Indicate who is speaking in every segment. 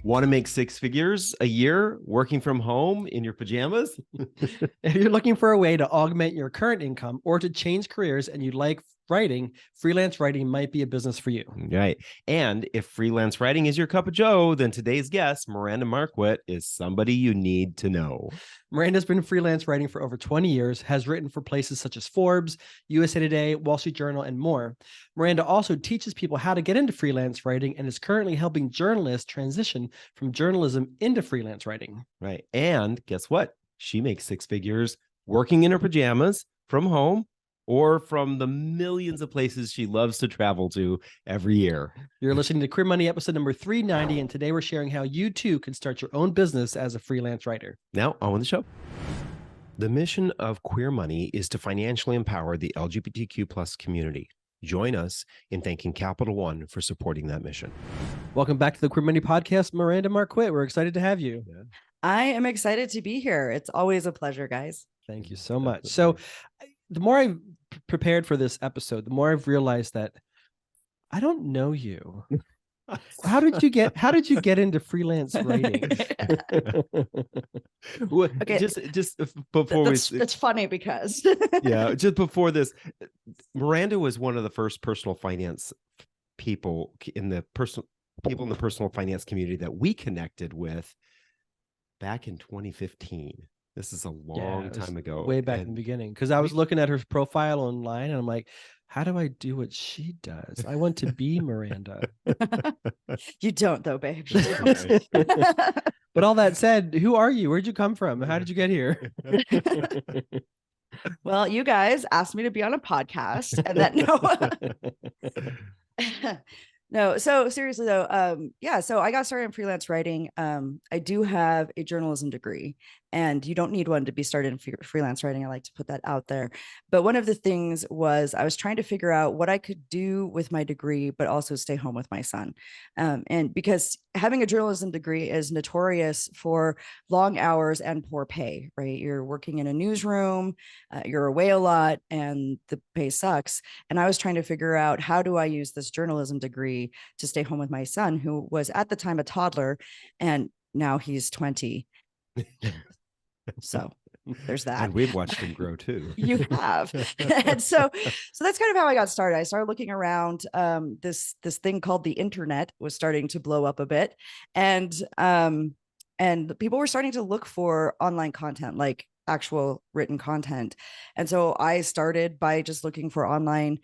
Speaker 1: Want to make six figures a year working from home in your pajamas?
Speaker 2: If you're looking for a way to augment your current income or to change careers and you like writing, freelance writing might be a business for you.
Speaker 1: Right. And if freelance writing is your cup of joe, then today's guest, Miranda Marquit, is somebody you need to know.
Speaker 2: Miranda's been freelance writing for over 20 years, has written for places such as Forbes, USA Today, Wall Street Journal, and more. Miranda also teaches people how to get into freelance writing and is currently helping journalists transition from journalism into freelance writing.
Speaker 1: Right. And guess what? She makes six figures working in her pajamas from home or from the millions of places she loves to travel to every year.
Speaker 2: You're listening to Career Money episode number 390, and today we're sharing how you too can start your own business as a freelance writer.
Speaker 1: Now, on the show. The mission of Queer Money is to financially empower the LGBTQ plus community. Join us in thanking Capital One for supporting that mission.
Speaker 2: Welcome back to the Queer Money podcast, Miranda Marquit. We're excited to have you.
Speaker 1: Yeah.
Speaker 3: I am excited to be here. It's always a pleasure, guys.
Speaker 2: Thank you so much. So the more I've prepared for this episode, the more I've realized that I don't know you. How did you get into freelance writing?
Speaker 1: Well,
Speaker 3: Okay.
Speaker 1: just before
Speaker 3: That's funny because
Speaker 1: yeah, just before this, Miranda was one of the first personal finance people in the personal finance community that we connected with back in 2015. This is a long time ago.
Speaker 2: Way back in the beginning. Because I was looking at her profile online and I'm like, how do I do what she does? I want to be Miranda.
Speaker 3: you don't though, babe.
Speaker 2: But all that said, who are you? Where'd you come from? How did you get here?
Speaker 3: Well, you guys asked me to be on a podcast and that no, so seriously though, so I got started in freelance writing. I do have a journalism degree and you don't need one to be started in freelance writing. I like to put that out there. But one of the things was I was trying to figure out what I could do with my degree, but also stay home with my son. And because having a journalism degree is notorious for long hours and poor pay, right? You're working in a newsroom, you're away a lot and the pay sucks. And I was trying to figure out how do I use this journalism degree to stay home with my son, who was at the time a toddler and now he's 20. So there's that.
Speaker 1: And we've watched him grow too.
Speaker 3: You have. And so that's kind of how I got started. I started looking around. This thing called the internet was starting to blow up a bit. And people were starting to look for online content, like actual written content. And so I started by just looking for online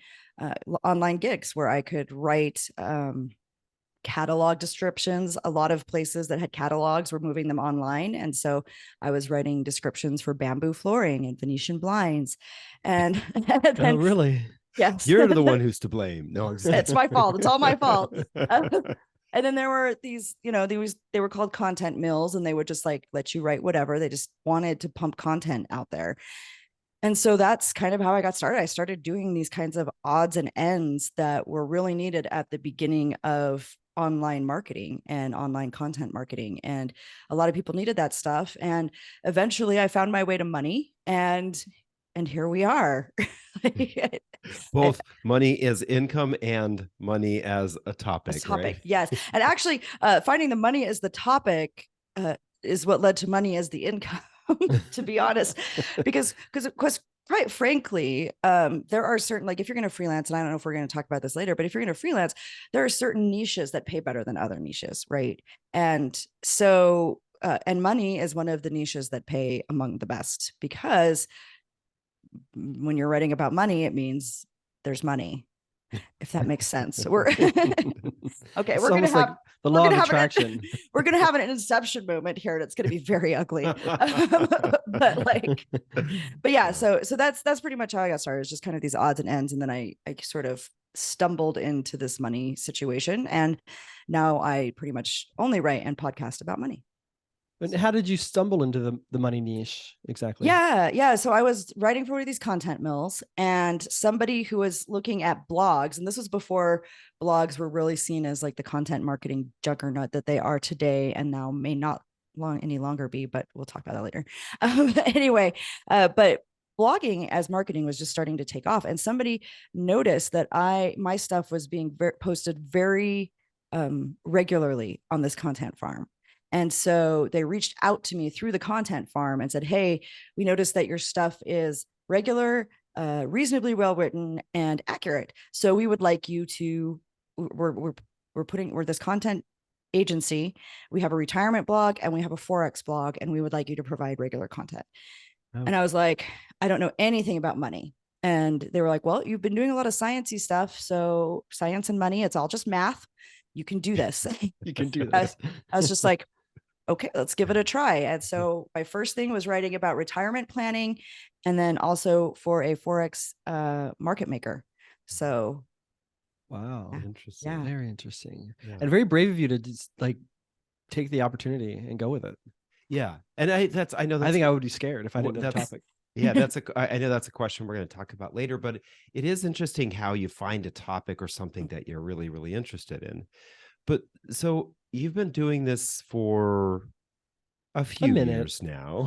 Speaker 3: gigs where I could write catalog descriptions. A lot of places that had catalogs were moving them online. And so I was writing descriptions for bamboo flooring and Venetian blinds. And then,
Speaker 2: oh, really?
Speaker 3: Yes.
Speaker 1: You're the one who's to blame. No,
Speaker 3: it's my fault. It's all my fault. And then there were these, they were called content mills and they would just like let you write whatever. They just wanted to pump content out there. And so that's kind of how I got started. I started doing these kinds of odds and ends that were really needed at the beginning of online marketing and online content marketing. And a lot of people needed that stuff. And eventually I found my way to money and here we are.
Speaker 1: Both money as income and money as a topic. Right?
Speaker 3: Yes. And actually finding the money as the topic is what led to money as the income. To be honest, because quite frankly, there are certain, like if you're going to freelance, and I don't know if we're going to talk about this later, but if you're going to freelance, there are certain niches that pay better than other niches, right? And so, and money is one of the niches that pay among the best, because when you're writing about money, it means there's money. If that makes sense. We're okay. We're going to have
Speaker 2: like the law of attraction.
Speaker 3: We're going to have an inception moment here. And it's going to be very ugly. but yeah, so that's pretty much how I got started. It's just kind of these odds and ends. And then I sort of stumbled into this money situation. And now I pretty much only write and podcast about money.
Speaker 2: And how did you stumble into the money niche exactly?
Speaker 3: Yeah. So I was writing for one of these content mills and somebody who was looking at blogs, and this was before blogs were really seen as like the content marketing juggernaut that they are today and now may not any longer be, but we'll talk about that later. Anyway, but blogging as marketing was just starting to take off, and somebody noticed that my stuff was being posted very regularly on this content farm. And so they reached out to me through the content farm and said, hey, we noticed that your stuff is regular, reasonably well written, and accurate. So we would like you to, we're this content agency. We have a retirement blog and we have a Forex blog, and we would like you to provide regular content.
Speaker 2: Oh.
Speaker 3: And I was like, I don't know anything about money. And they were like, well, you've been doing a lot of sciencey stuff. So science and money, it's all just math. You can do this.
Speaker 2: You can do this.
Speaker 3: I was just like, okay, let's give it a try. And so my first thing was writing about retirement planning, and then also for a Forex market maker. So
Speaker 2: Wow.
Speaker 1: Interesting.
Speaker 3: Yeah.
Speaker 2: Very interesting.
Speaker 1: Yeah.
Speaker 2: And very brave of you to just like take the opportunity and go with it.
Speaker 1: Yeah. And I know that's,
Speaker 2: I think I would be scared if I didn't know the
Speaker 1: that's-
Speaker 2: topic.
Speaker 1: yeah, I know that's a question we're going to talk about later, but it is interesting how you find a topic or something that you're really, really interested in. But so you've been doing this for a few
Speaker 2: minute.
Speaker 1: years now.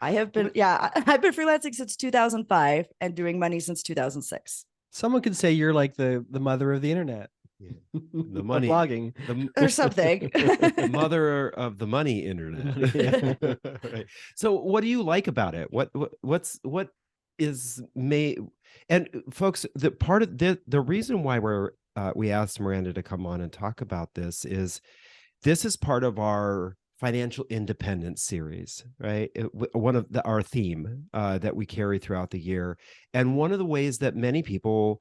Speaker 3: I've been freelancing since 2005 and doing money since 2006.
Speaker 2: Someone could say you're like the mother of the internet.
Speaker 1: Yeah. The
Speaker 2: Of
Speaker 1: money,
Speaker 2: blogging.
Speaker 3: Or something.
Speaker 1: the mother of the money internet.
Speaker 2: Yeah.
Speaker 1: Right. So what do you like about it? What is and folks, the part of the reason why we asked Miranda to come on and talk about this is part of our financial independence series, right? One of our theme that we carry throughout the year. And one of the ways that many people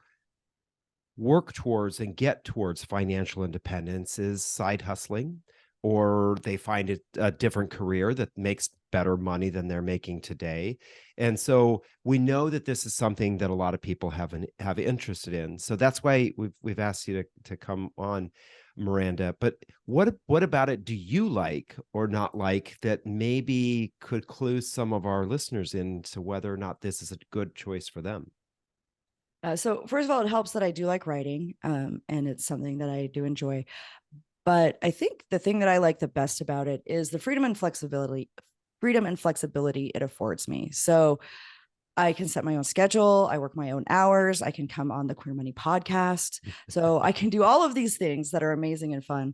Speaker 1: work towards and get towards financial independence is side hustling, or they find a different career that makes better money than they're making today. And so we know that this is something that a lot of people have interested in. So that's why we've asked you to come on, Miranda. But what about it do you like or not like that maybe could clue some of our listeners into whether or not this is a good choice for them?
Speaker 3: So first of all, it helps that I do like writing, and it's something that I do enjoy. But I think the thing that I like the best about it is the freedom and flexibility it affords me. So I can set my own schedule. I work my own hours. I can come on the Queer Money podcast. So I can do all of these things that are amazing and fun,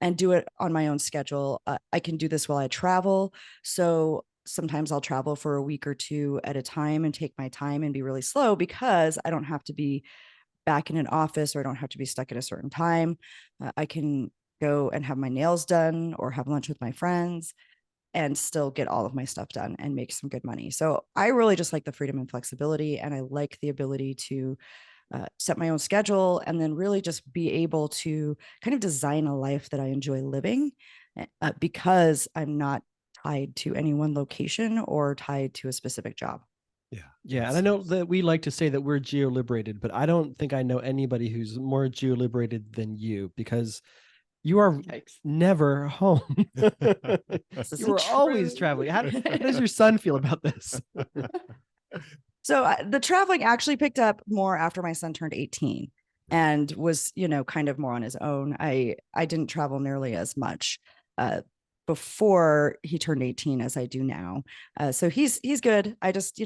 Speaker 3: and do it on my own schedule. I can do this while I travel. So sometimes I'll travel for a week or two at a time and take my time and be really slow, because I don't have to be back in an office, or I don't have to be stuck at a certain time. I can go and have my nails done or have lunch with my friends and still get all of my stuff done and make some good money. So I really just like the freedom and flexibility, and I like the ability to set my own schedule, and then really just be able to kind of design a life that I enjoy living, because I'm not tied to any one location or tied to a specific job.
Speaker 2: Yeah. And I know that we like to say that we're geo-liberated, but I don't think I know anybody who's more geo-liberated than you, because you are never home. You were always traveling. How does your son feel about this?
Speaker 3: So the traveling actually picked up more after my son turned 18 and was, kind of more on his own. I didn't travel nearly as much before he turned 18 as I do now. So he's good. I just,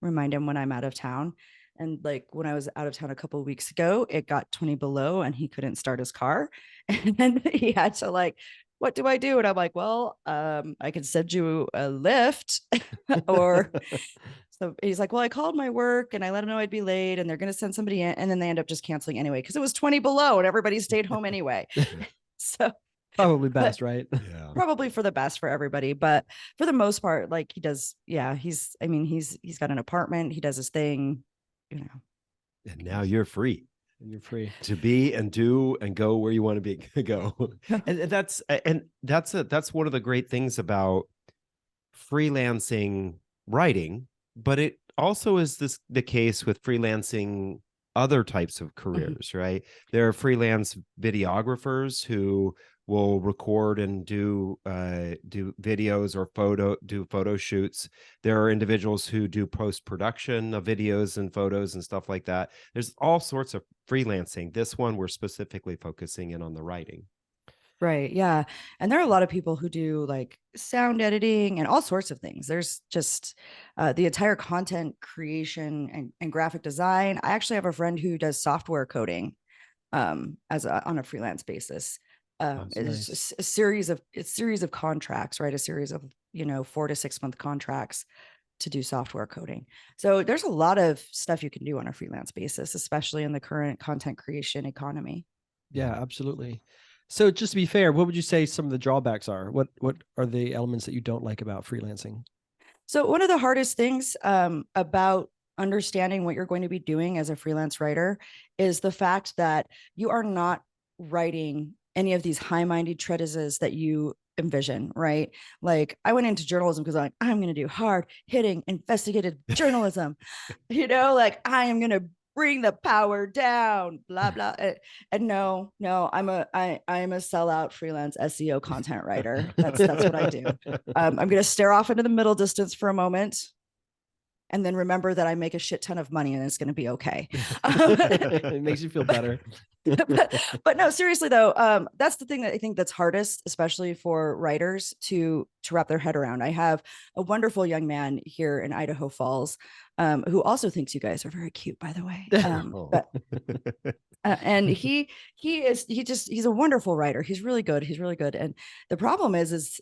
Speaker 3: remind him when I'm out of town. And like when I was out of town a couple of weeks ago, it got 20 below and he couldn't start his car. And he had to like, what do I do? And I'm like, well, I can send you a lift. Or so he's like, well, I called my work and I let them know I'd be late and they're going to send somebody in. And then they end up just canceling anyway, because it was 20 below and everybody stayed home anyway. So
Speaker 2: probably best, right?
Speaker 1: Yeah.
Speaker 3: Probably for the best for everybody, but for the most part, like he does. Yeah. He's got an apartment. He does his thing,
Speaker 1: And now you're free.
Speaker 2: And you're free
Speaker 1: to be and do and go where you want to go. And that's one of the great things about freelancing writing, but it also is the case with freelancing other types of careers, right? There are freelance videographers who will record and do videos or photo shoots. There are individuals who do post-production of videos and photos and stuff like that. There's all sorts of freelancing. This one, we're specifically focusing in on the writing.
Speaker 3: Right. Yeah. And there are a lot of people who do like sound editing and all sorts of things. There's just the entire content creation and graphic design. I actually have a friend who does software coding. on a freelance basis.
Speaker 2: That's
Speaker 3: It's
Speaker 2: nice.
Speaker 3: just a series of contracts, right? A series of 4 to 6 month contracts to do software coding. So there's a lot of stuff you can do on a freelance basis, especially in the current content creation economy.
Speaker 2: Yeah, absolutely. So just to be fair, what would you say some of the drawbacks are? What are the elements that you don't like about freelancing?
Speaker 3: So one of the hardest things about understanding what you're going to be doing as a freelance writer is the fact that you are not writing any of these high-minded treatises that you envision, right? Like I went into journalism because I'm going to do hard-hitting investigative journalism, like I am going to bring the power down, blah blah. And no, I am a sellout freelance SEO content writer. That's what I do. I'm going to stare off into the middle distance for a moment, and then remember that I make a shit ton of money and it's going to be okay.
Speaker 2: It makes you feel better.
Speaker 3: but no, seriously though, that's the thing that I think that's hardest, especially for writers to wrap their head around. I have a wonderful young man here in Idaho Falls, who also thinks you guys are very cute, by the way. And he's a wonderful writer. He's really good. And the problem is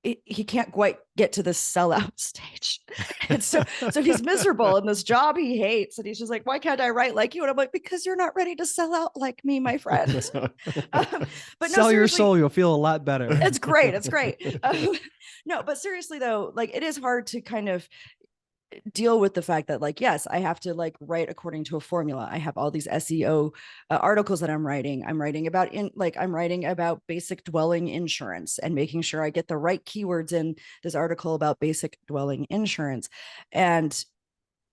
Speaker 3: he can't quite get to the sellout stage. And so he's miserable in this job he hates. And he's just like, why can't I write like you? And I'm like, because you're not ready to sell out like me, my friend. But
Speaker 2: sell your soul, you'll feel a lot better.
Speaker 3: It's great. No, but seriously though, like it is hard to kind of deal with the fact that yes, I have to write according to a formula. I have all these SEO articles that I'm writing about basic dwelling insurance and making sure I get the right keywords in this article about basic dwelling insurance, and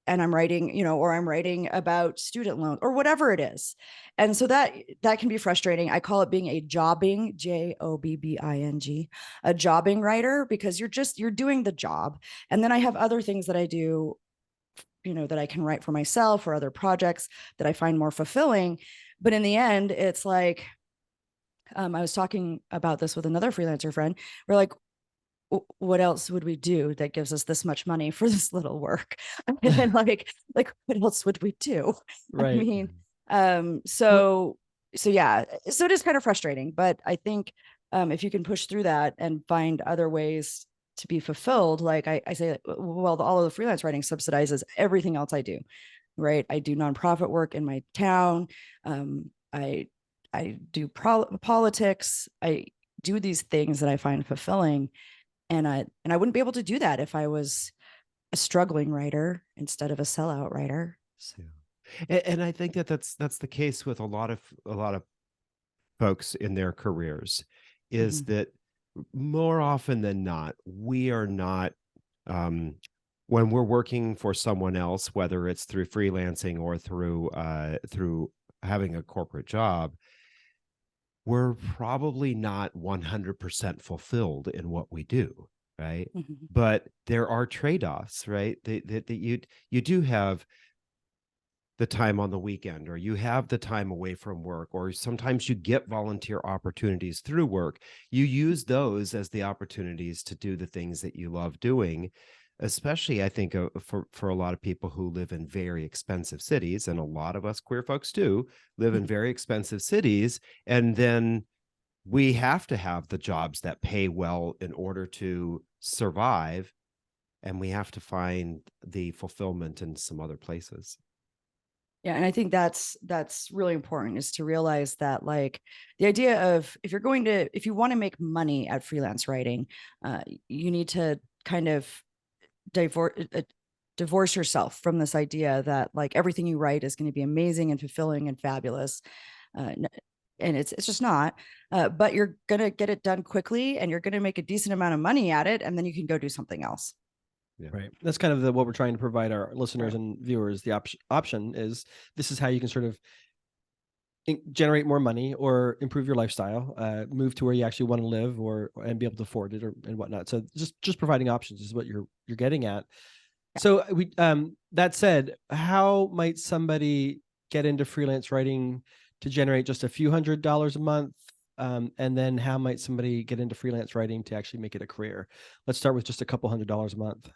Speaker 3: I'm writing, or I'm writing about student loans or whatever it is. And so that can be frustrating. I call it being a jobbing, JOBBING, a jobbing writer, because you're doing the job. And then I have other things that I do, that I can write for myself or other projects that I find more fulfilling. But in the end, it's like, I was talking about this with another freelancer friend. We're like, what else would we do that gives us this much money for this little work? And like what else would we do?
Speaker 2: Right.
Speaker 3: I mean, so yeah, so it is kind of frustrating, but I think if you can push through that and find other ways to be fulfilled, like I say, well, all of the freelance writing subsidizes everything else I do, right? I do nonprofit work in my town. I do politics. I do these things that I find fulfilling. And I wouldn't be able to do that if I was a struggling writer instead of a sellout writer. So.
Speaker 1: And I think that's the case with a lot of folks in their careers, is that more often than not, we are not, when we're working for someone else, whether it's through freelancing or through having a corporate job, we're probably not 100% fulfilled in what we do, right? But there are trade-offs, right? That you do have the time on the weekend, or you have the time away from work, or sometimes you get volunteer opportunities through work. You use those as the opportunities to do the things that you love doing, especially I think for a lot of people who live in very expensive cities, and a lot of us queer folks too live in very expensive cities. And then we have to have the jobs that pay well in order to survive. And we have to find the fulfillment in some other places.
Speaker 3: Yeah. And I think that's really important, is to realize that the idea of, if you want to make money at freelance writing, you need to kind of divorce yourself from this idea that everything you write is going to be amazing and fulfilling and fabulous. And it's just not, but you're going to get it done quickly, and you're going to make a decent amount of money at it. And then you can go do something else.
Speaker 2: Yeah. Right. That's kind of what we're trying to provide our listeners and viewers. The option is, this is how you can sort of generate more money or improve your lifestyle, move to where you actually want to live, and be able to afford it and whatnot. So just providing options is what you're getting at. Yeah. So that said, how might somebody get into freelance writing to generate just a few $100s a month? And then how might somebody get into freelance writing to actually make it a career? Let's start with just a couple $100s a month.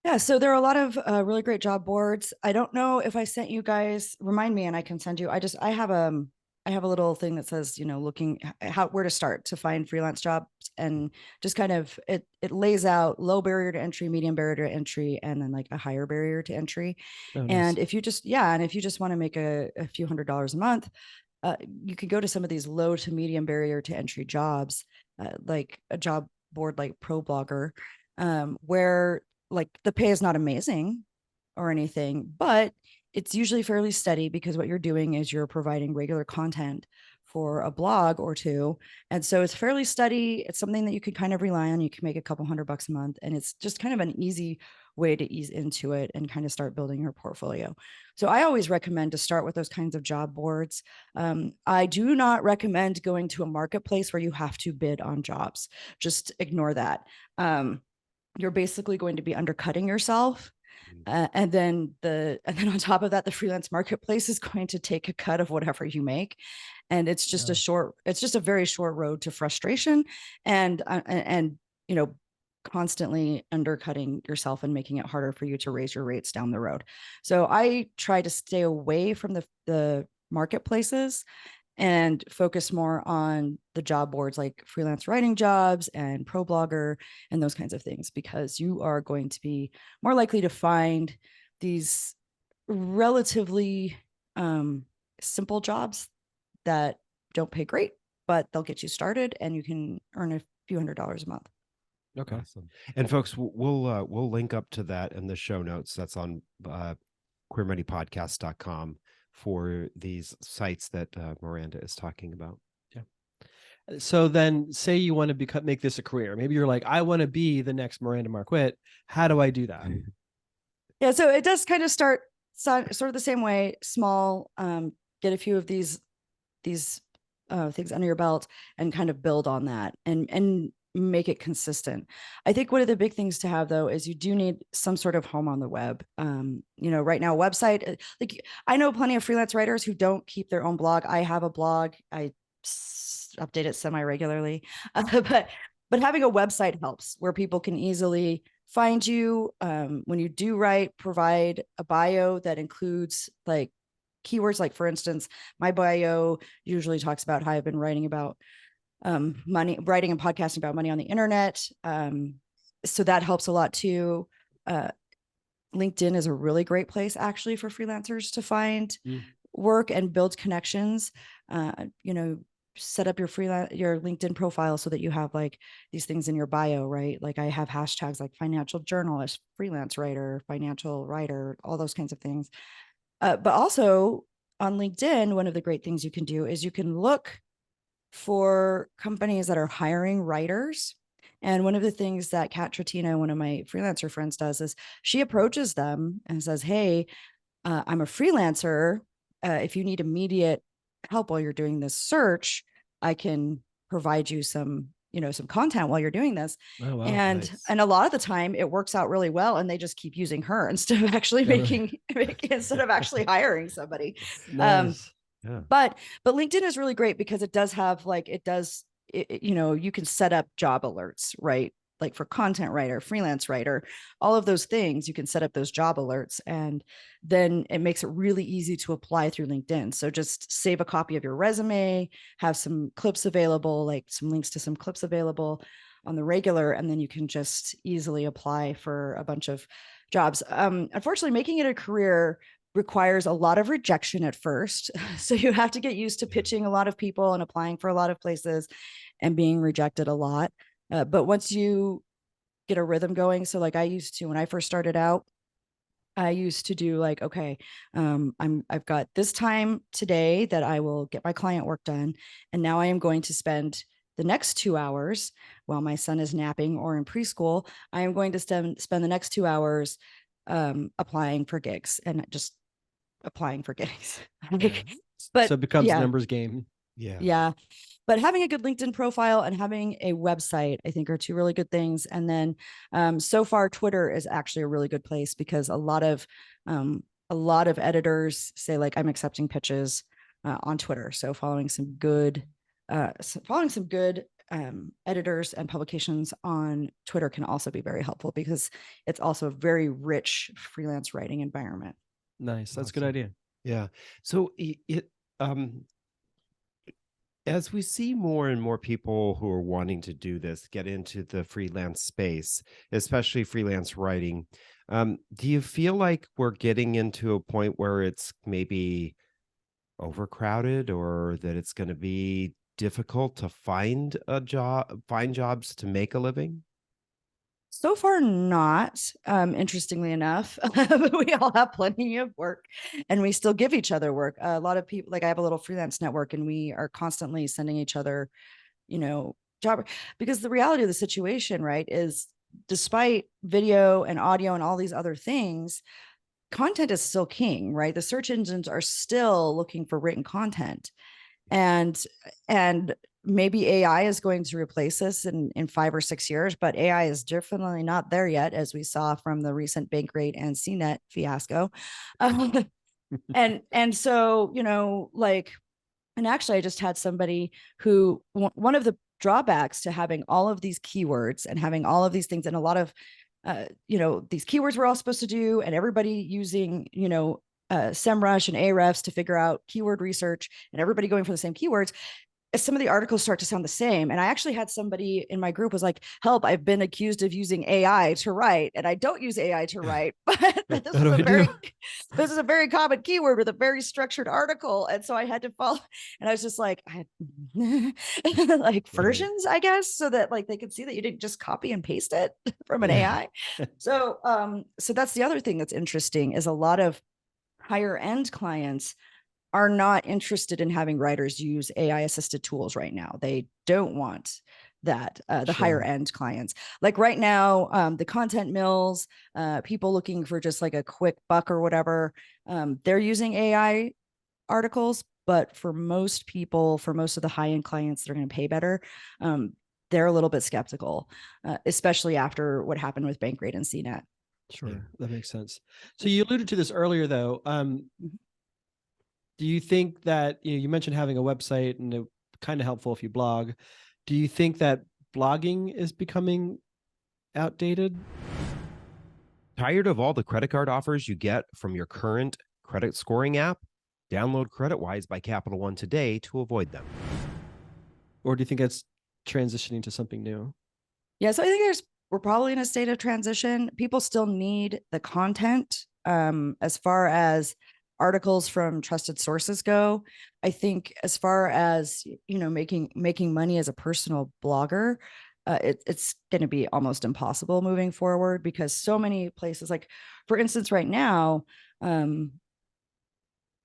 Speaker 3: Yeah, so there are a lot of really great job boards. I don't know if I sent you guys, remind me and I can send you. I have a little thing that says, looking where to start to find freelance jobs, and just kind of it lays out low barrier to entry, medium barrier to entry, and then like a higher barrier to entry.
Speaker 2: Oh, nice.
Speaker 3: And if you just want to make a few $100s a month, you could go to some of these low to medium barrier to entry jobs, like a job board like ProBlogger, where like the pay is not amazing or anything, but it's usually fairly steady because what you're doing is you're providing regular content for a blog or two. And so it's fairly steady. It's something that you can kind of rely on. You can make a couple $100 a month, and it's just kind of an easy way to ease into it and kind of start building your portfolio. So I always recommend to start with those kinds of job boards. I do not recommend going to a marketplace where you have to bid on jobs. Just ignore that. You're basically going to be undercutting yourself. And then on top of that, the freelance marketplace is going to take a cut of whatever you make. And it's just a very short road to frustration and constantly undercutting yourself and making it harder for you to raise your rates down the road. So I try to stay away from the marketplaces and focus more on the job boards like freelance writing jobs and ProBlogger and those kinds of things, because you are going to be more likely to find these relatively simple jobs that don't pay great, but they'll get you started and you can earn a few $100s a month.
Speaker 2: Okay.
Speaker 1: Awesome. And folks, we'll link up to that in the show notes. That's on queermoneypodcast.com for these sites that Miranda is talking about.
Speaker 2: Yeah. So then say you want to make this a career. Maybe you're like, I want to be the next Miranda Marquit. How do I do that?
Speaker 3: Yeah. So it does kind of start sort of the same way, small, get a few of these things under your belt and kind of build on that and make it consistent. I think one of the big things to have though is you do need some sort of home on the web. Right now, website, like I know plenty of freelance writers who don't keep their own blog. I have a blog. I update it semi-regularly, but having a website helps where people can easily find you. When you do write, provide a bio that includes like keywords. Like for instance, my bio usually talks about how I've been writing about money, writing and podcasting about money on the internet. So that helps a lot too. LinkedIn is a really great place actually for freelancers to find work and build connections. Set up your LinkedIn profile so that you have like these things in your bio, right? Like I have hashtags like financial journalist, freelance writer, financial writer, all those kinds of things. But also on LinkedIn, one of the great things you can do is you can look for companies that are hiring writers. And one of the things that Kat Trattina, one of my freelancer friends, does is she approaches them and says, hey, I'm a freelancer. If you need immediate help while you're doing this search, I can provide you some content while you're doing this.
Speaker 2: Oh, wow,
Speaker 3: and
Speaker 2: nice.
Speaker 3: And a lot of the time it works out really well, and they just keep using her instead of actually instead of actually hiring somebody.
Speaker 2: Nice.
Speaker 1: Yeah.
Speaker 3: But LinkedIn is really great because it does have you can set up job alerts, right? Like for content writer, freelance writer, all of those things, you can set up those job alerts, and then it makes it really easy to apply through LinkedIn. So just save a copy of your resume, have some clips available, like some links to some clips available on the regular, and then you can just easily apply for a bunch of jobs. Unfortunately, making it a career requires a lot of rejection at first. So you have to get used to pitching a lot of people and applying for a lot of places and being rejected a lot. But once you get a rhythm going, so like I used to, when I first started out, I used to do like, okay, I've got this time today that I will get my client work done. And now I am going to spend the next 2 hours while my son is napping or in preschool. I am going to spend the next 2 hours applying for gigs and just applying for gigs. But
Speaker 2: so it becomes a numbers game.
Speaker 3: Yeah. But having a good LinkedIn profile and having a website, I think, are two really good things. And then so far, Twitter is actually a really good place because a lot of editors say like, I'm accepting pitches on Twitter. So following some good editors and publications on Twitter can also be very helpful, because it's also a very rich freelance writing environment.
Speaker 2: Nice. That's a good
Speaker 1: Awesome.
Speaker 2: idea.
Speaker 1: Yeah. So as we see more and more people who are wanting to do this, get into the freelance space, especially freelance writing, do you feel like we're getting into a point where it's maybe overcrowded, or that it's going to be difficult to find jobs to make a living?
Speaker 3: So far, not. Interestingly enough, we all have plenty of work, and we still give each other work. A lot of people, like I have a little freelance network, and we are constantly sending each other, job, because the reality of the situation, right, is despite video and audio and all these other things, content is still king, right? The search engines are still looking for written content, and maybe AI is going to replace this in 5 or 6 years, but AI is definitely not there yet, as we saw from the recent Bankrate and CNET fiasco. And so, and actually I just had somebody who, one of the drawbacks to having all of these keywords and having all of these things, and a lot of these keywords we're all supposed to do, and everybody using SEMrush and Ahrefs to figure out keyword research, and everybody going for the same keywords, some of the articles start to sound the same. And I actually had somebody in my group was like, help, I've been accused of using AI to write, and I don't use AI to write, but this is a very common keyword with a very structured article. And so I had to follow, and I was just like, like versions, I guess, so that like they could see that you didn't just copy and paste it from an AI. So that's the other thing that's interesting, is a lot of higher end clients are not interested in having writers use AI assisted tools right now. They don't want that. The higher end clients, like right now, the content mills, people looking for just like a quick buck or whatever, they're using AI articles. But for most people, for most of the high end clients that are going to pay better, they're a little bit skeptical, especially after what happened with Bankrate and CNET.
Speaker 2: Sure, that makes sense. So you alluded to this earlier, though. Do you think that, you mentioned having a website, and it's kind of helpful if you blog. Do you think that blogging is becoming outdated?
Speaker 1: Tired of all the credit card offers you get from your current credit scoring app? Download CreditWise by Capital One today to avoid them.
Speaker 2: Or do you think it's transitioning to something new?
Speaker 3: Yeah, so I think we're probably in a state of transition. People still need the content. As far as articles from trusted sources go, I think as far as making money as a personal blogger, it's going to be almost impossible moving forward, because so many places, like for instance right now,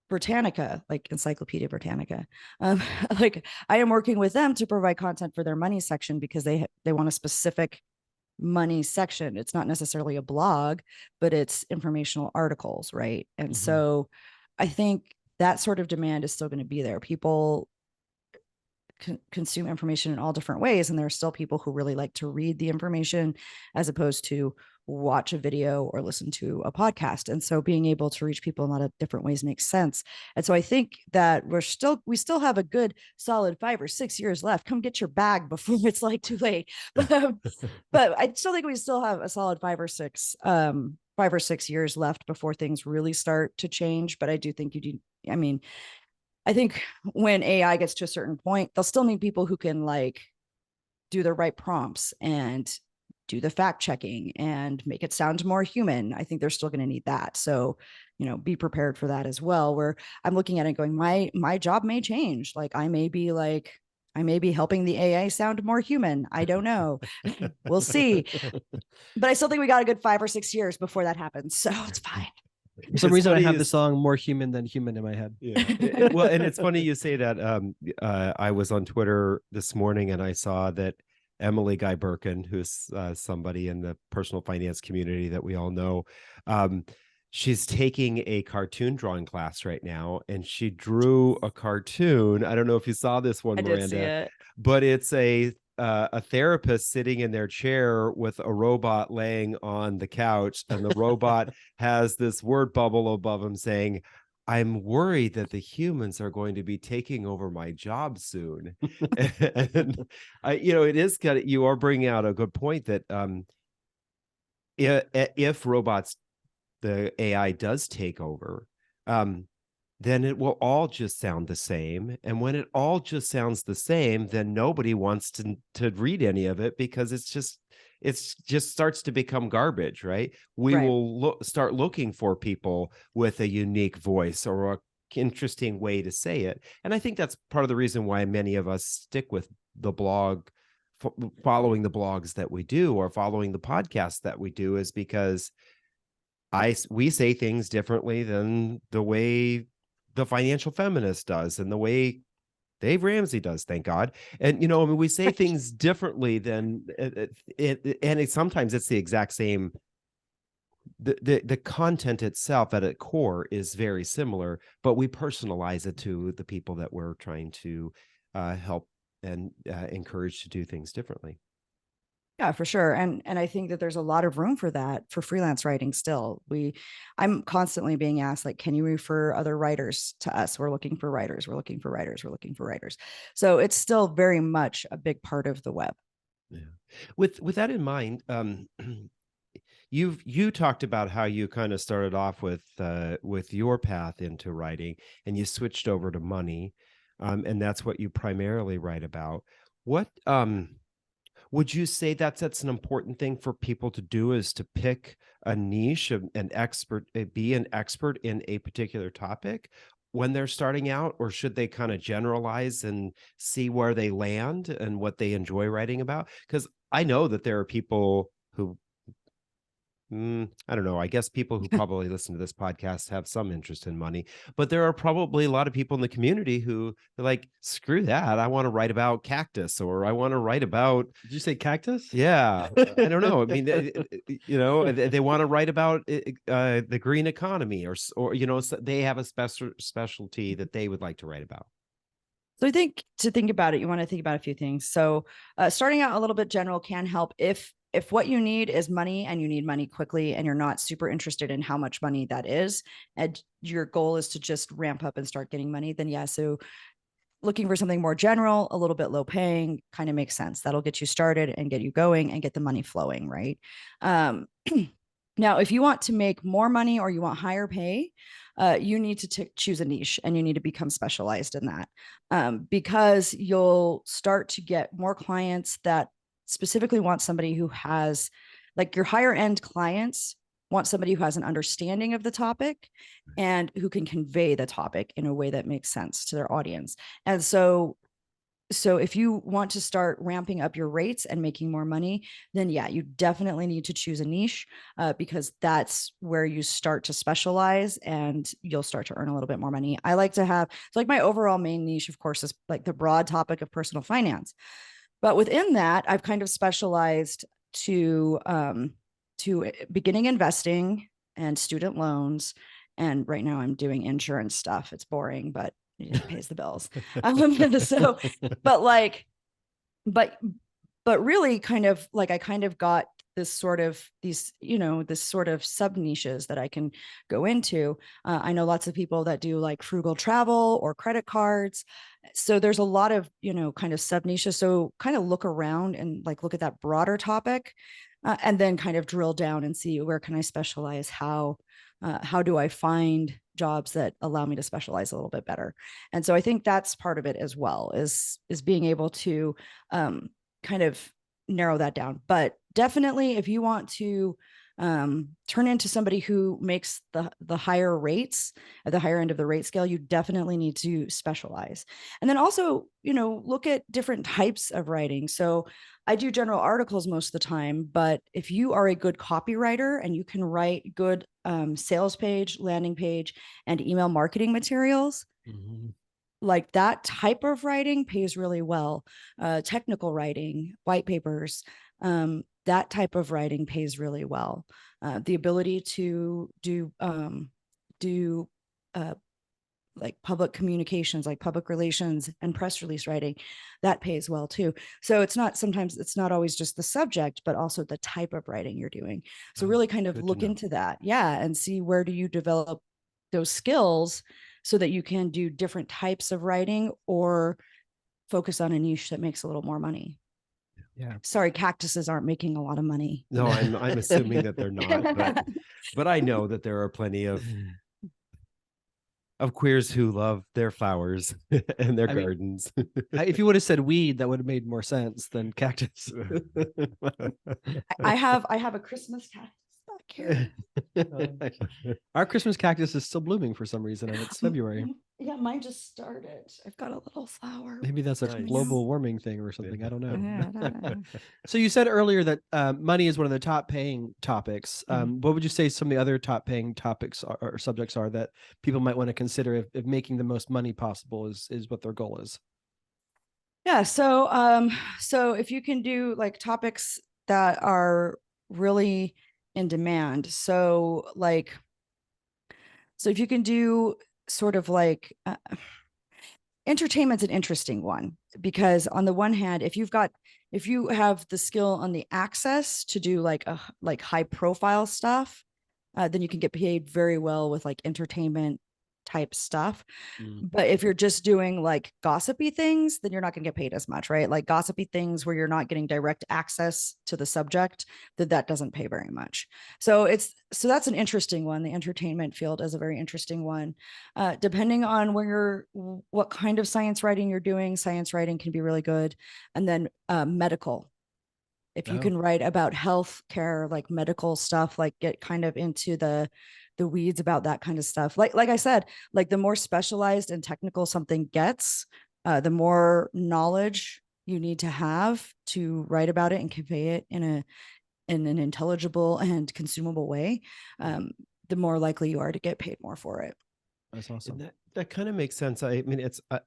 Speaker 3: Britannica, like Encyclopedia Britannica, like I am working with them to provide content for their money section, because they want a specific money section. It's not necessarily a blog, but it's informational articles, right? And so I think that sort of demand is still going to be there. People consume information in all different ways, and there are still people who really like to read the information as opposed to watch a video or listen to a podcast. And so being able to reach people in a lot of different ways makes sense. And so I think that we still have a good solid 5 or 6 years left. Come get your bag before it's like too late. But I still think we still have a solid 5 or 6 years left before things really start to change. But I do think I think when AI gets to a certain point, they'll still need people who can like do the right prompts and do the fact checking and make it sound more human. I think they're still going to need that. So, be prepared for that as well, where I'm looking at it going, my job may change. Like I may be helping the AI sound more human. I don't know. We'll see. But I still think we got a good 5 or 6 years before that happens. So it's fine.
Speaker 2: For some reason, I have the song "More Human Than Human" in my head.
Speaker 1: Yeah. Well, and it's funny you say that. I was on Twitter this morning, and I saw that Emily Guy Birkin, who's somebody in the personal finance community that we all know, she's taking a cartoon drawing class right now, and she drew a cartoon. I don't know if you saw this one, Miranda,
Speaker 3: did see it.
Speaker 1: But it's a therapist sitting in their chair with a robot laying on the couch, and the robot has this word bubble above him saying, I'm worried that the humans are going to be taking over my job soon. And it is kind of, you are bringing out a good point that if robots, the AI does take over, then it will all just sound the same. And when it all just sounds the same, then nobody wants to read any of it, because it's just starts to become garbage, right? We
Speaker 3: Right.
Speaker 1: will start looking for people with a unique voice or a interesting way to say it. And I think that's part of the reason why many of us stick with the blog, following the blogs that we do, or following the podcasts that we do, is because we say things differently than the way the financial feminist does, and the way Dave Ramsey does, thank God. And I mean, we say things differently than sometimes it's the exact same. The content itself at its core is very similar, but we personalize it to the people that we're trying to help and encourage to do things differently.
Speaker 3: Yeah, for sure. And I think that there's a lot of room for that for freelance writing still. I'm constantly being asked, like, can you refer other writers to us? We're looking for writers. We're looking for writers. We're looking for writers. So it's still very much a big part of the web.
Speaker 1: Yeah. With that in mind, you talked about how you kind of started off with your path into writing, and you switched over to money, and that's what you primarily write about. What would you say that's an important thing for people to do, is to pick a niche, an expert, be an expert in a particular topic when they're starting out, or should they kind of generalize and see where they land and what they enjoy writing about? Because I know that there are people who, I don't know. I guess people who probably listen to this podcast have some interest in money, but there are probably a lot of people in the community who are like, screw that. I want to write about cactus, or I want to write about,
Speaker 2: Did you say cactus?
Speaker 1: yeah, I don't know. I mean, they want to write about the green economy, or they have a specialty that they would like to write about.
Speaker 3: So I think to think about it, you want to think about a few things. So starting out a little bit general can help if what you need is money, and you need money quickly, and you're not super interested in how much money that is, and your goal is to just ramp up and start getting money, then yeah. So looking for something more general, a little bit low paying, kind of makes sense. That'll get you started and get you going and get the money flowing, right? Now, if you want to make more money or you want higher pay, you need to choose a niche, and you need to become specialized in that, because you'll start to get more clients that specifically want somebody who has, like, your higher end clients want somebody who has an understanding of the topic and who can convey the topic in a way that makes sense to their audience. And so if you want to start ramping up your rates and making more money, then yeah, you definitely need to choose a niche, because that's where you start to specialize, and you'll start to earn a little bit more money. I like to have, so like, my overall main niche, of course, is like the broad topic of personal finance. But within that, I've kind of specialized to beginning investing and student loans. And right now I'm doing insurance stuff. It's boring, but it pays the bills. So, but like, but really kind of like, I kind of got this sort of this sort of sub niches that I can go into. I know lots of people that do like frugal travel or credit cards. So there's a lot of, kind of sub niches. So kind of look around and like look at that broader topic, and then kind of drill down and see, where can I specialize? How do I find jobs that allow me to specialize a little bit better? And so I think that's part of it as well, is being able to kind of narrow that down. But definitely, if you want to turn into somebody who makes the higher rates at the higher end of the rate scale, you definitely need to specialize. And then also, look at different types of writing. So I do general articles most of the time, but if you are a good copywriter and you can write good sales page, landing page, and email marketing materials, like, that type of writing pays really well. Technical writing, white papers, that type of writing pays really well. The ability to do like public communications, like public relations and press release writing, that pays well too. So sometimes it's not always just the subject, but also the type of writing you're doing. So really kind of look into that. Yeah. And see, where do you develop those skills so that you can do different types of writing or focus on a niche that makes a little more money.
Speaker 2: Yeah.
Speaker 3: Sorry, cactuses aren't making a lot of money.
Speaker 1: No, I'm assuming that they're not, but I know that there are plenty of queers who love their flowers and their gardens.
Speaker 2: If you would have said weed, that would have made more sense than cactus.
Speaker 3: I have a Christmas cactus back here.
Speaker 2: Our Christmas cactus is still blooming for some reason, and it's February.
Speaker 3: Yeah, mine just started. I've got a little flower.
Speaker 2: Maybe that's a
Speaker 1: Nice.
Speaker 2: global warming thing or something. I don't know.
Speaker 3: Yeah, I don't know.
Speaker 2: So you said earlier that money is one of the top paying topics. What would you say some of the other top paying topics or subjects are that people might want to consider if making the most money possible is what their goal is?
Speaker 3: Yeah. So if you can do like topics that are really in demand. So if you can do sort of like entertainment's an interesting one, because on the one hand, if you have the skill on the access to do like high profile stuff, then you can get paid very well with like entertainment type stuff. But if you're just doing like gossipy things, then you're not going to get paid as much, right? Like gossipy things where you're not getting direct access to the subject, that doesn't pay very much. So that's an interesting one. The entertainment field is a very interesting one. Depending on what kind of science writing you're doing, science writing can be really good. And then medical. If you can write about healthcare, like medical stuff, like get kind of into the weeds about that kind of stuff. Like I said, like the more specialized and technical something gets, the more knowledge you need to have to write about it and convey it in an intelligible and consumable way. The more likely you are to get paid more for it.
Speaker 2: That's awesome.
Speaker 1: And that kind of makes sense. I mean, it's I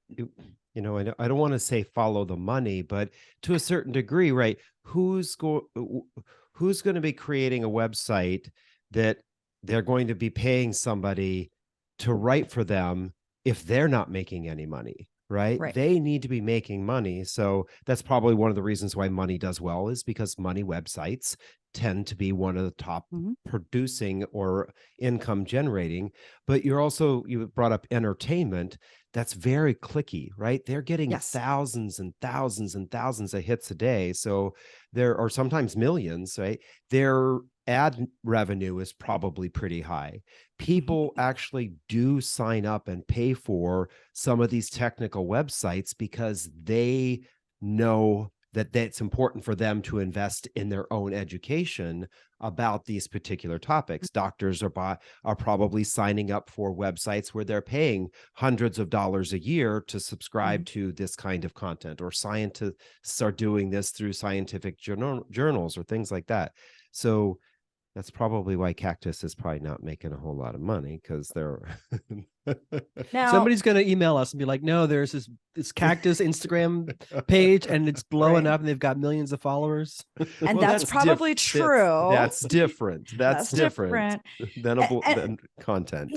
Speaker 1: don't want to say follow the money, but to a certain degree, right? Who's going to be creating a website that they're going to be paying somebody to write for them if they're not making any money, right? They need to be making money. So that's probably one of the reasons why money does well, is because money websites tend to be one of the top producing or income generating. But you brought up entertainment. That's very clicky, right? They're getting thousands and thousands and thousands of hits a day. So there are sometimes millions, right? Their ad revenue is probably pretty high. People actually do sign up and pay for some of these technical websites because they know that it's important for them to invest in their own education about these particular topics. Doctors are probably signing up for websites where they're paying hundreds of dollars a year to subscribe to this kind of content, or scientists are doing this through scientific journals or things like that. So that's probably why Cactus is probably not making a whole lot of money, because they're
Speaker 3: now,
Speaker 2: somebody's going to email us and be like, no, there's this Cactus Instagram page and it's blowing up and they've got millions of followers.
Speaker 3: And that's probably true.
Speaker 1: That's different. That's different than content.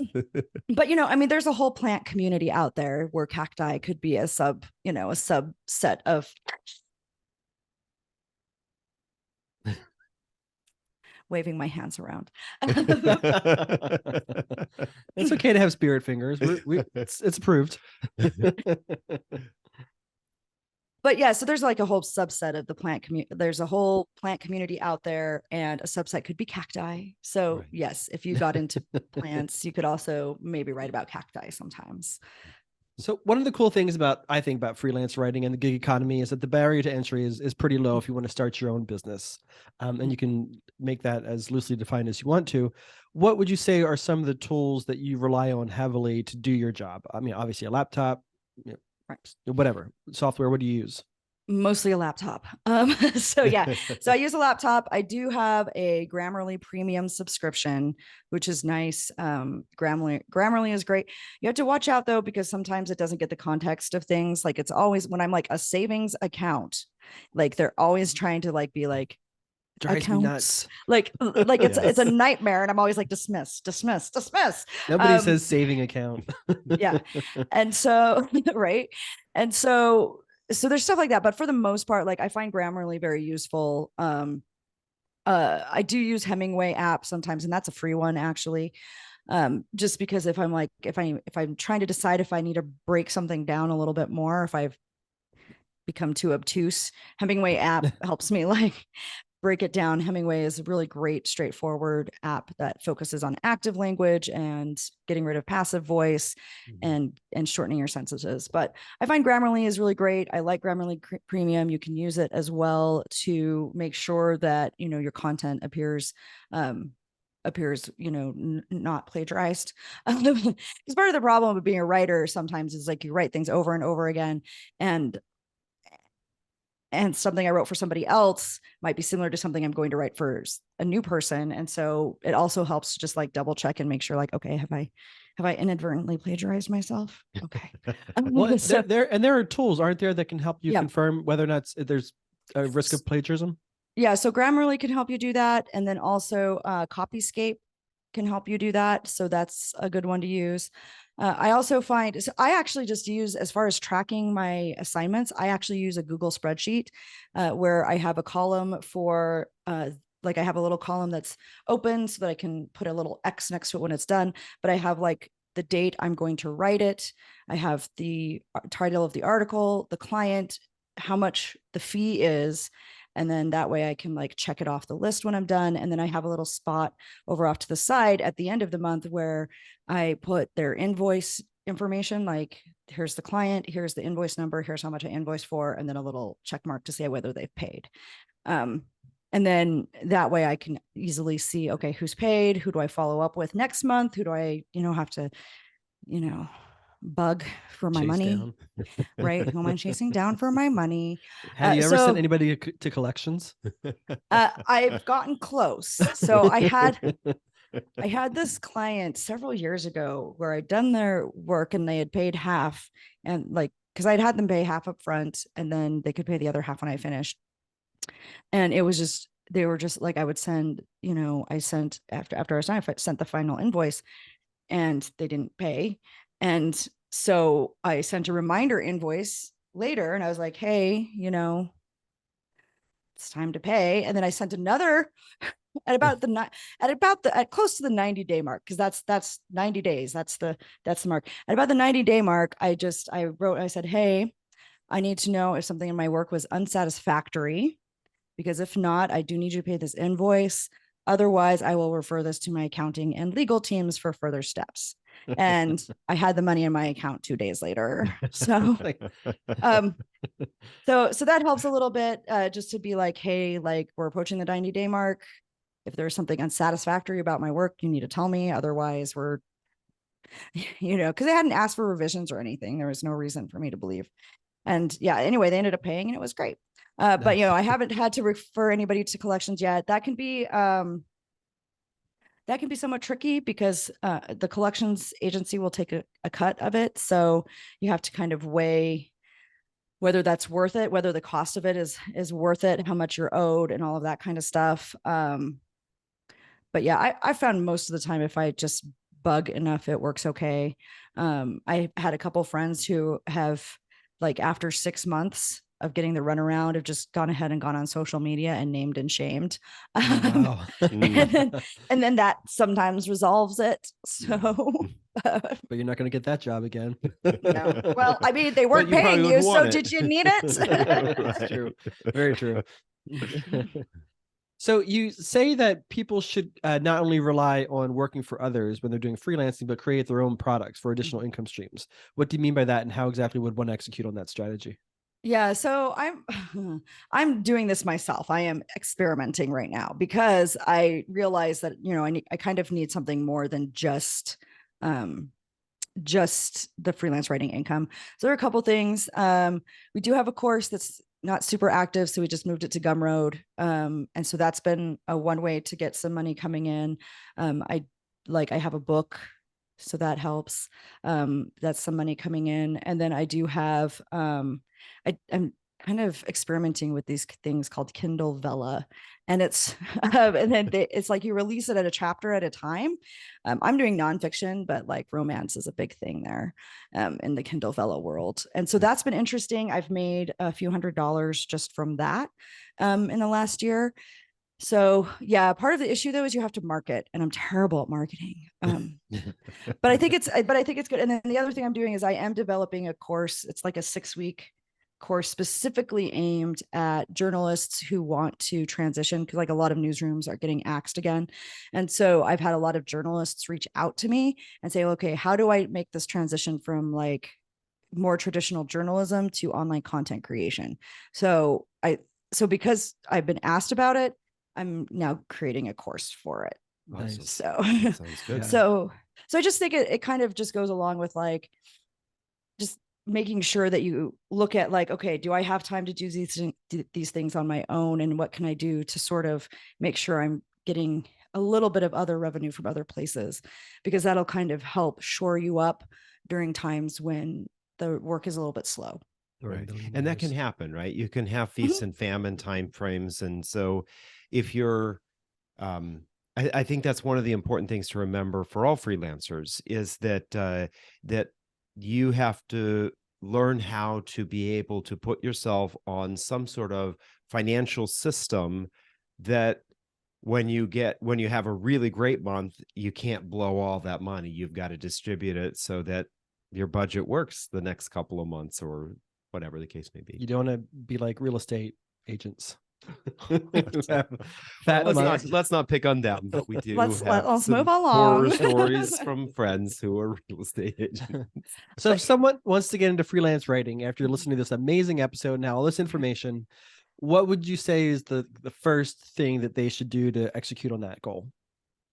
Speaker 3: But I mean, there's a whole plant community out there where cacti could be a subset of waving my hands around.
Speaker 2: It's okay to have spirit fingers. It's approved.
Speaker 3: But yeah, so there's like a whole subset of the plant community. There's a whole plant community out there, and a subset could be cacti. So yes, if you got into plants, you could also maybe write about cacti sometimes.
Speaker 2: So one of the cool things I think about freelance writing and the gig economy is that the barrier to entry is pretty low if you want to start your own business. And you can make that as loosely defined as you want to. What would you say are some of the tools that you rely on heavily to do your job? I mean, obviously a laptop, whatever software, what do you use?
Speaker 3: Mostly a laptop. So yeah, so I use a laptop. I do have a Grammarly premium subscription, which is nice. Grammarly is great. You have to watch out though, because sometimes it doesn't get the context of things. Like it's always, when I'm like a savings account, like they're always trying to like be like,
Speaker 2: drives me nuts.
Speaker 3: Like it's a nightmare. And I'm always like, dismiss.
Speaker 2: Nobody says saving account.
Speaker 3: Yeah. And so, right. And so there's stuff like that, but for the most part, like I find Grammarly very useful. I do use Hemingway app sometimes, and that's a free one actually. Just because if I'm trying to decide if I need to break something down a little bit more, if I've become too obtuse, Hemingway app helps me like break it down. Hemingway is a really great, straightforward app that focuses on active language and getting rid of passive voice and shortening your sentences. But I find Grammarly is really great. I like Grammarly Premium. You can use it as well to make sure that, you know, your content appears, not plagiarized. Because part of the problem of being a writer sometimes is like you write things over and over again, and something I wrote for somebody else might be similar to something I'm going to write for a new person. And so it also helps to just like double check and make sure like, okay, have I inadvertently plagiarized myself? Okay.
Speaker 2: Well, there are tools, aren't there, that can help you
Speaker 3: Yeah.
Speaker 2: confirm whether or not there's a risk of plagiarism?
Speaker 3: Yeah. So Grammarly can help you do that. And then also Copyscape can help you do that. So that's a good one to use. I also find, so I actually just use, as far as tracking my assignments, I actually use a Google spreadsheet where I have a column for, like I have a little column that's open so that I can put a little X next to it when it's done. But I have like the date I'm going to write it. I have the title of the article, the client, how much the fee is. And then that way I can like check it off the list when I'm done. And then I have a little spot over off to the side at the end of the month where I put their invoice information, like here's the client, here's the invoice number, here's how much I invoiced for, and then a little check mark to say whether they've paid. And then that way I can easily see, okay, who's paid, who do I follow up with next month, who do I, have to, bug for my money, right? Who am I chasing down for my money?
Speaker 2: Have you ever sent anybody to collections?
Speaker 3: I've gotten close. So I had this client several years ago where I'd done their work and they had paid half, and like, because I'd had them pay half up front and then they could pay the other half when I finished. And it was just, they were just like, I would send, I sent after I signed, I sent the final invoice and they didn't pay. And so I sent a reminder invoice later and I was like, hey, it's time to pay. And then I sent another at close to the 90-day mark, because that's 90 days. That's the mark. At about the 90-day mark, I said, hey, I need to know if something in my work was unsatisfactory, because if not, I do need you to pay this invoice. Otherwise, I will refer this to my accounting and legal teams for further steps. And I had the money in my account 2 days later. So, so that helps a little bit, just to be like, hey, like we're approaching the 90-day mark. If there's something unsatisfactory about my work, you need to tell me. Otherwise, we're, because they hadn't asked for revisions or anything. There was no reason for me to believe. And yeah, anyway, they ended up paying and it was great. But, I haven't had to refer anybody to collections yet. That can be somewhat tricky because the collections agency will take a cut of it. So you have to kind of weigh whether that's worth it, whether the cost of it is worth it, how much you're owed and all of that kind of stuff. But yeah, I found most of the time, if I just bug enough, it works okay. I had a couple friends who have, like, after 6 months of getting the runaround, have just gone ahead and gone on social media and named and shamed.
Speaker 2: Wow.
Speaker 3: and then that sometimes resolves it. So,
Speaker 2: but you're not going to get that job again.
Speaker 3: No. Well, I mean, they weren't paying you, so did you need it?
Speaker 2: That's true. Very true. So you say that people should not only rely on working for others when they're doing freelancing, but create their own products for additional income streams. What do you mean by that, and how exactly would one execute on that strategy?
Speaker 3: Yeah, so I'm doing this myself. I am experimenting right now because I realize that, I kind of need something more than just the freelance writing income. So there are a couple things. We do have a course that's not super active, so we just moved it to Gumroad. And so that's been one way to get some money coming in. I have a book, so that helps. That's some money coming in. And then I do have, I'm kind of experimenting with these things called Kindle Vella, and it's and then it's like you release it at a chapter at a time. I'm doing nonfiction, but like romance is a big thing there in the Kindle Vella world, and so that's been interesting. I've made a few $100s just from that in the last year. So yeah, part of the issue though is you have to market, and I'm terrible at marketing. But I think it's good. And then the other thing I'm doing is I am developing a course. It's like a 6-week course specifically aimed at journalists who want to transition, because like a lot of newsrooms are getting axed again. And so I've had a lot of journalists reach out to me and say, okay, how do I make this transition from like more traditional journalism to online content creation? So because I've been asked about it, I'm now creating a course for it.
Speaker 1: Awesome.
Speaker 2: Nice.
Speaker 3: So
Speaker 1: That sounds good.
Speaker 2: Yeah.
Speaker 3: so I just think it kind of just goes along with like just making sure that you look at like, okay, do I have time to do these things on my own, and what can I do to sort of make sure I'm getting a little bit of other revenue from other places, because that'll kind of help shore you up during times when the work is a little bit slow.
Speaker 1: Right. And that can happen, right? You can have feast and famine time frames. And so if you're, I think that's one of the important things to remember for all freelancers is that, that you have to learn how to be able to put yourself on some sort of financial system that when you have a really great month, you can't blow all that money. You've got to distribute it so that your budget works the next couple of months or whatever the case may be.
Speaker 2: You don't want to be like real estate agents.
Speaker 1: Let's not pick on them, but we do
Speaker 3: Let's
Speaker 1: some
Speaker 3: move along.
Speaker 1: horror stories from friends who are real estate agents.
Speaker 2: So if someone wants to get into freelance writing after you're listening to this amazing episode, now all this information, what would you say is the first thing that they should do to execute on that goal?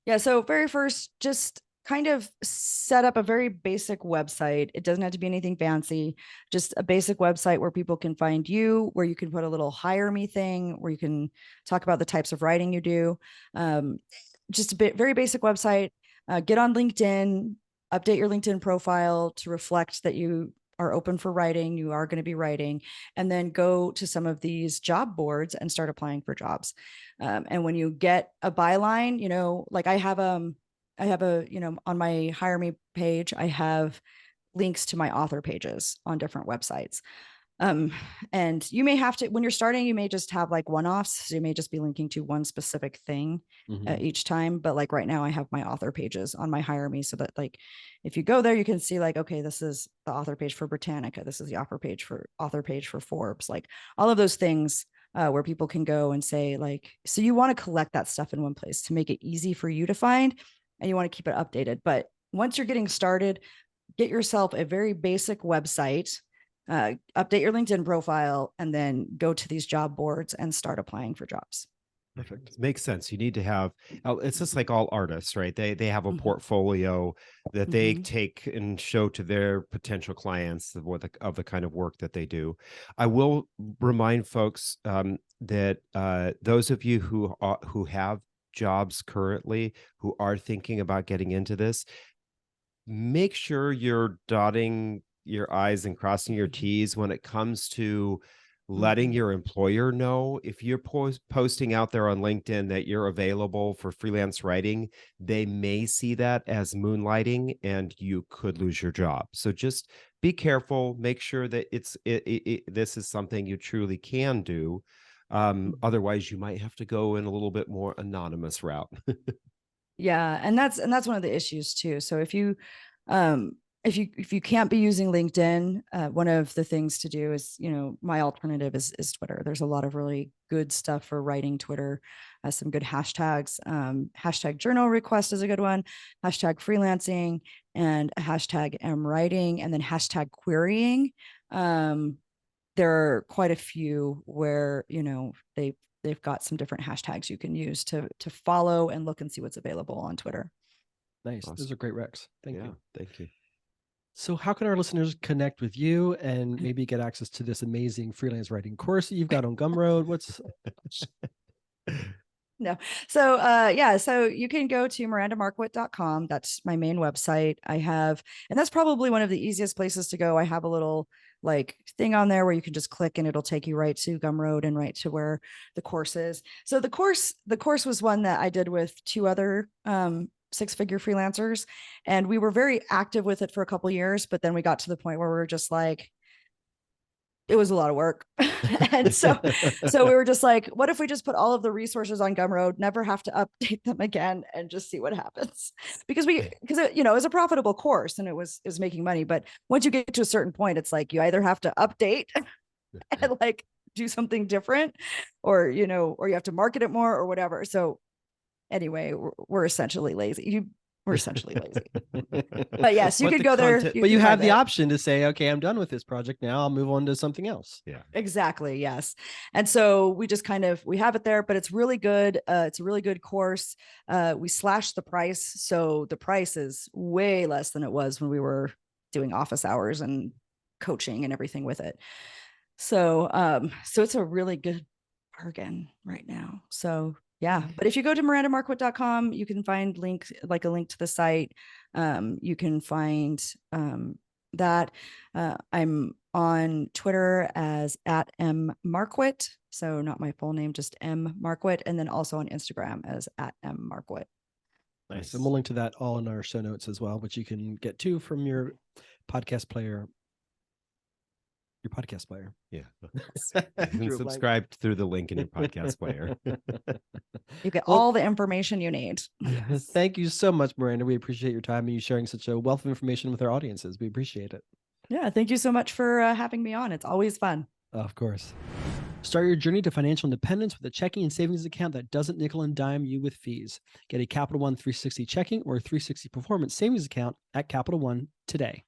Speaker 3: Yeah. So very first, just kind of set up a very basic website. It doesn't have to be anything fancy, just a basic website where people can find you, where you can put a little hire me thing, where you can talk about the types of writing you do. Just a very basic website. Get on LinkedIn, update your LinkedIn profile to reflect that you are open for writing, you are going to be writing, and then go to some of these job boards and start applying for jobs. And when you get a byline, like I have a, on my hire me page, I have links to my author pages on different websites. And you may have to, when you're starting, you may just have like one-offs. So you may just be linking to one specific thing each time. But like right now I have my author pages on my hire me, so that like, if you go there, you can see like, okay, this is the author page for Britannica. This is the author page for Forbes, like all of those things where people can go and say like, so you want to collect that stuff in one place to make it easy for you to find, and you want to keep it updated. But once you're getting started, get yourself a very basic website, update your LinkedIn profile, and then go to these job boards and start applying for jobs.
Speaker 1: Perfect. Makes sense. You need to have, it's just like all artists, right? They have a portfolio that they take and show to their potential clients of the kind of work that they do. I will remind folks that those of you who have jobs currently, who are thinking about getting into this, make sure you're dotting your I's and crossing your T's when it comes to letting your employer know. If you're posting out there on LinkedIn that you're available for freelance writing, they may see that as moonlighting and you could lose your job. So just be careful, make sure that this is something you truly can do. Otherwise you might have to go in a little bit more anonymous route.
Speaker 3: Yeah. And that's one of the issues too. So if you can't be using LinkedIn, one of the things to do is, my alternative is Twitter. There's a lot of really good stuff for writing Twitter, some good hashtags. Hashtag journal request is a good one, hashtag freelancing, and hashtag writing, and then hashtag querying. There are quite a few where, they've got some different hashtags you can use to follow and look and see what's available on Twitter.
Speaker 2: Nice.
Speaker 1: Awesome.
Speaker 2: Those are great recs. Thank you.
Speaker 1: Thank you.
Speaker 2: So how can our listeners connect with you and maybe get access to this amazing freelance writing course that you've got on Gumroad?
Speaker 3: No. So, so you can go to mirandamarquit.com. That's my main website. And that's probably one of the easiest places to go. I have a little like thing on there where you can just click and it'll take you right to Gumroad and right to where the course is. So the course was one that I did with two other, 6-figure freelancers, and we were very active with it for a couple of years, but then we got to the point where we were just like, it was a lot of work. And so we were just like, what if we just put all of the resources on Gumroad, never have to update them again, and just see what happens? Because it, it was a profitable course and it was making money. But once you get to a certain point, it's like you either have to update and like do something different, or, or you have to market it more or whatever. So anyway, we're essentially lazy. We're essentially lazy. But yes, you could go there.
Speaker 2: But you have the option to say, okay, I'm done with this project now. I'll move on to something else.
Speaker 1: Yeah,
Speaker 3: exactly. Yes. And so we just we have it there, but it's really good. It's a really good course. We slashed the price. So the price is way less than it was when we were doing office hours and coaching and everything with it. So, so it's a really good bargain right now. So yeah, but if you go to mirandamarquit.com, you can find a link to the site. You can find that. I'm on Twitter as @mmarquit. So not my full name, just mmarquit. And then also on Instagram as @mmarquit.
Speaker 2: Nice. And we'll link to that all in our show notes as well, which you can get to from your podcast player.
Speaker 1: Yeah. And subscribe through the link in your podcast player.
Speaker 3: You get all the information you need.
Speaker 2: Thank you so much, Miranda. We appreciate your time and you sharing such a wealth of information with our audiences. We appreciate it.
Speaker 3: Yeah. Thank you so much for having me on. It's always fun.
Speaker 2: Of course. Start your journey to financial independence with a checking and savings account that doesn't nickel and dime you with fees. Get a Capital One 360 checking or 360 performance savings account at Capital One today.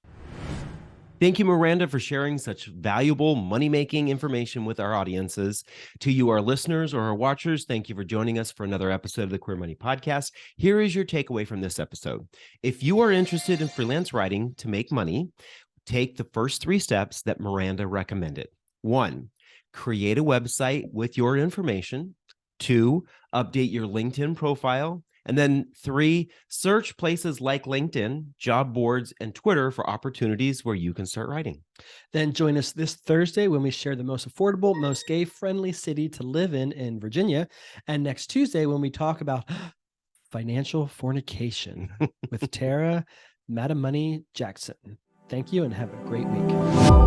Speaker 1: Thank you, Miranda, for sharing such valuable money-making information with our audiences. To you, our listeners or our watchers, thank you for joining us for another episode of the Queer Money Podcast. Here is your takeaway from this episode. If you are interested in freelance writing to make money, take the first 3 steps that Miranda recommended. 1, create a website with your information. 2, update your LinkedIn profile. And then 3, search places like LinkedIn, job boards, and Twitter for opportunities where you can start writing.
Speaker 2: Then join us this Thursday when we share the most affordable, most gay-friendly city to live in Virginia. And next Tuesday when we talk about financial fornication with Tara Madam Money Jackson. Thank you and have a great week.